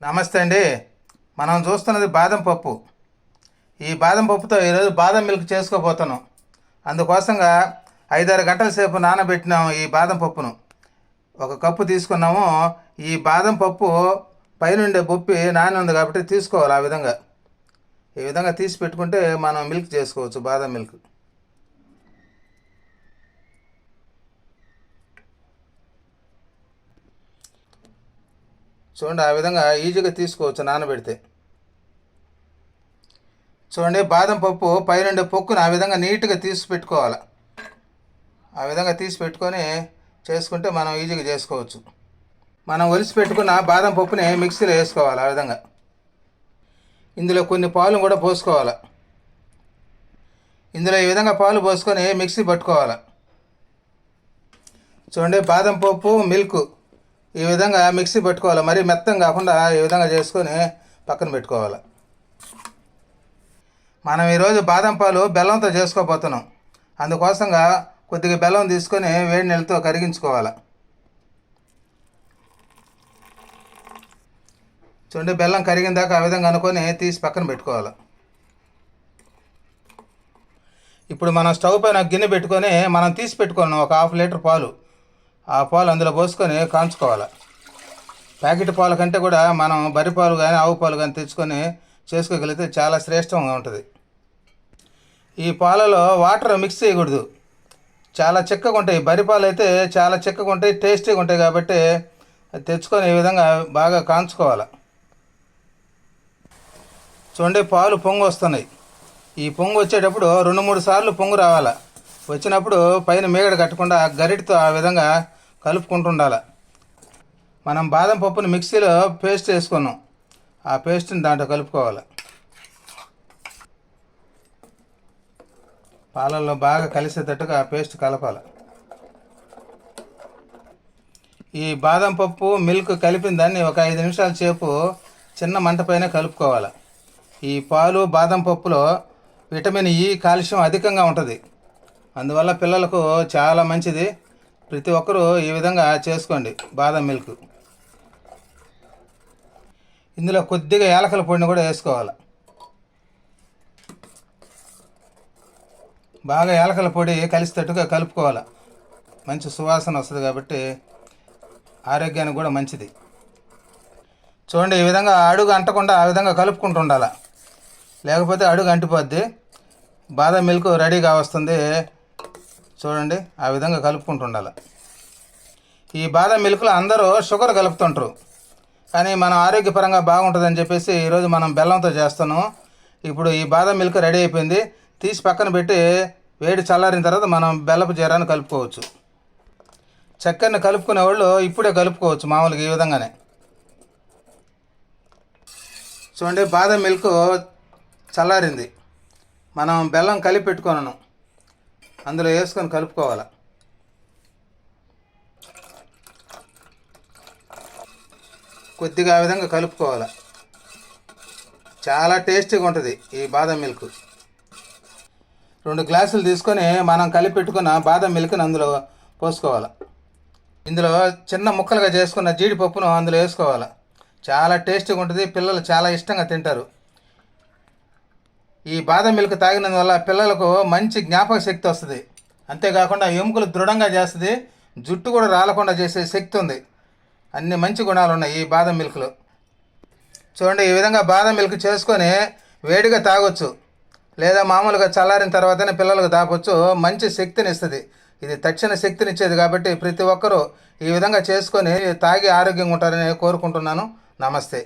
నమస్తే అండి. మనం చూస్తున్నది బాదం పప్పు. ఈ బాదం పప్పుతో ఈరోజు బాదం మిల్క్ చేసుకోబోతున్నాం. అందుకోసంగా 5-6 గంటల సేపు నానబెట్టినాము ఈ బాదం పప్పును. ఒక కప్పు తీసుకున్నాము. ఈ బాదం పప్పు పైనుండే బొప్పి నాని ఉంది కాబట్టి తీసుకోవాలి. ఈ విధంగా తీసి పెట్టుకుంటే మనం మిల్క్ చేసుకోవచ్చు, బాదం మిల్క్. చూడండి, ఆ విధంగా ఈజీగా తీసుకోవచ్చు నానబెడితే. చూడండి, బాదం పప్పు పైనుండే పొక్కును ఆ విధంగా నీట్గా తీసి పెట్టుకోవాలి. ఆ విధంగా తీసి పెట్టుకొని చేసుకుంటే మనం ఈజీగా చేసుకోవచ్చు. మనం ఒలిసి పెట్టుకున్న బాదం పప్పుని మిక్సీలో వేసుకోవాలి. ఆ విధంగా ఇందులో కొన్ని పాలు కూడా పోసుకోవాలి. ఇందులో ఈ విధంగా పాలు పోసుకొని మిక్సీ పట్టుకోవాలి. చూడండి, బాదం పప్పు మిల్క్ ఈ విధంగా మిక్సీ పెట్టుకోవాలి. మరీ మెత్తం కాకుండా ఈ విధంగా చేసుకొని పక్కన పెట్టుకోవాలి. మనం ఈరోజు బాదం పాలు బెల్లంతో చేసుకోబోతున్నాం. అందుకోసంగా కొద్దిగా బెల్లం తీసుకొని వేడి నీళ్ళతో కరిగించుకోవాలి. చూడండి, బెల్లం కరిగిన దాకా ఆ విధంగా అనుకొని తీసి పక్కన పెట్టుకోవాలి. ఇప్పుడు మనం స్టవ్ పైన గిన్నె పెట్టుకొని మనం తీసి పెట్టుకున్నాం ఒక 1/2 లీటర్ పాలు. ఆ పాలు అందులో పోసుకొని కాంచుకోవాలి. ప్యాకెట్ పాల కంటే కూడా మనం బర్రె పాలు కానీ ఆవు పాలు కానీ తెచ్చుకొని చేసుకోగలిగితే చాలా శ్రేష్టంగా ఉంటుంది. ఈ పాలలో వాటర్ మిక్స్ చేయకూడదు. చాలా చిక్కగా ఉంటాయి. బర్రె పాలు అయితే చాలా చిక్కగా ఉంటాయి, టేస్టీగా ఉంటాయి. కాబట్టి తెచ్చుకొని ఈ విధంగా బాగా కాంచుకోవాలి. చూడండి, పాలు పొంగు వస్తున్నాయి. ఈ పొంగు వచ్చేటప్పుడు 2-3 సార్లు పొంగు రావాలి. వచ్చినప్పుడు పైన మీగడ కట్టకుండా గరిటతో ఆ విధంగా కలుపుకుంటూ ఉండాలి. మనం బాదం పప్పుని మిక్సీలో పేస్ట్ వేసుకున్నాం. ఆ పేస్ట్ని దాంట్లో కలుపుకోవాలి. పాలల్లో బాగా కలిసేటట్టుగా ఆ పేస్ట్ కలపాలి. ఈ బాదం పప్పు మిల్క్ కలిపిన దాన్ని ఒక 5 నిమిషాల సేపు చిన్న మంట పైన కలుపుకోవాలి. ఈ పాలు బాదం పప్పులో విటమిన్ ఇ, కాల్షియం అధికంగా ఉంటుంది. అందువల్ల పిల్లలకు చాలా మంచిది. ప్రతి ఒక్కరూ ఈ విధంగా చేసుకోండి బాదం మిల్క్. ఇందులో కొద్దిగా యాలకుల పొడిని కూడా వేసుకోవాలి. బాగా యాలకుల పొడి కలిసేటట్టుగా కలుపుకోవాలి. మంచి సువాసన వస్తుంది కాబట్టి ఆరోగ్యానికి కూడా మంచిది. చూడండి, ఈ విధంగా అడుగు అంటకుండా ఆ విధంగా కలుపుకుంటూ ఉండాలి. లేకపోతే అడుగు అంటిపోద్ది. బాదం మిల్క్ రెడీగా వస్తుంది. చూడండి, ఆ విధంగా కలుపుకుంటూ ఉండాలి. ఈ బాదం మిల్క్లో అందరూ షుగర్ కలుపుతుంటారు. కానీ మనం ఆరోగ్యపరంగా బాగుంటుందని చెప్పేసి ఈరోజు మనం బెల్లంతో చేస్తాను. ఇప్పుడు ఈ బాదం మిల్క్ రెడీ అయిపోయింది. తీసి పక్కన పెట్టి వేడి చల్లారిన తర్వాత మనం బెల్లపు జీరాన్ని కలుపుకోవచ్చు. చక్కెరని కలుపుకునే వాళ్ళు ఇప్పుడే కలుపుకోవచ్చు మామూలుగా ఈ విధంగానే. చూడండి, బాదం మిల్క్ చల్లారింది. మనం బెల్లం కలిపి పెట్టుకున్నాను, అందులో వేసుకొని కలుపుకోవాలి. కొద్దిగా ఆ విధంగా కలుపుకోవాలి. చాలా టేస్టీగా ఉంటుంది ఈ బాదం మిల్క్. 2 గ్లాసులు తీసుకొని మనం కలిపి పెట్టుకున్న బాదం మిల్క్ని అందులో పోసుకోవాలి. ఇందులో చిన్న ముక్కలుగా చేసుకున్న జీడిపప్పును అందులో వేసుకోవాలి. చాలా టేస్టీగా ఉంటుంది. పిల్లలు చాలా ఇష్టంగా తింటారు. ఈ బాదం మిల్క్ తాగినందువల్ల పిల్లలకు మంచి జ్ఞాపక శక్తి వస్తుంది. అంతేకాకుండా ఎముకలు దృఢంగా చేస్తుంది. జుట్టు కూడా రాలకుండా చేసే శక్తి ఉంది. అన్ని మంచి గుణాలు ఉన్నాయి ఈ బాదం మిల్క్లో. చూడండి, ఈ విధంగా బాదం మిల్క్ చేసుకొని వేడిగా తాగొచ్చు, లేదా మామూలుగా చల్లారిన తర్వాతనే పిల్లలకు తాగొచ్చు. మంచి శక్తిని ఇస్తుంది. ఇది తక్షణ శక్తిని ఇచ్చేది కాబట్టి ప్రతి ఒక్కరూ ఈ విధంగా చేసుకొని తాగి ఆరోగ్యంగా ఉంటారని కోరుకుంటున్నాను. నమస్తే.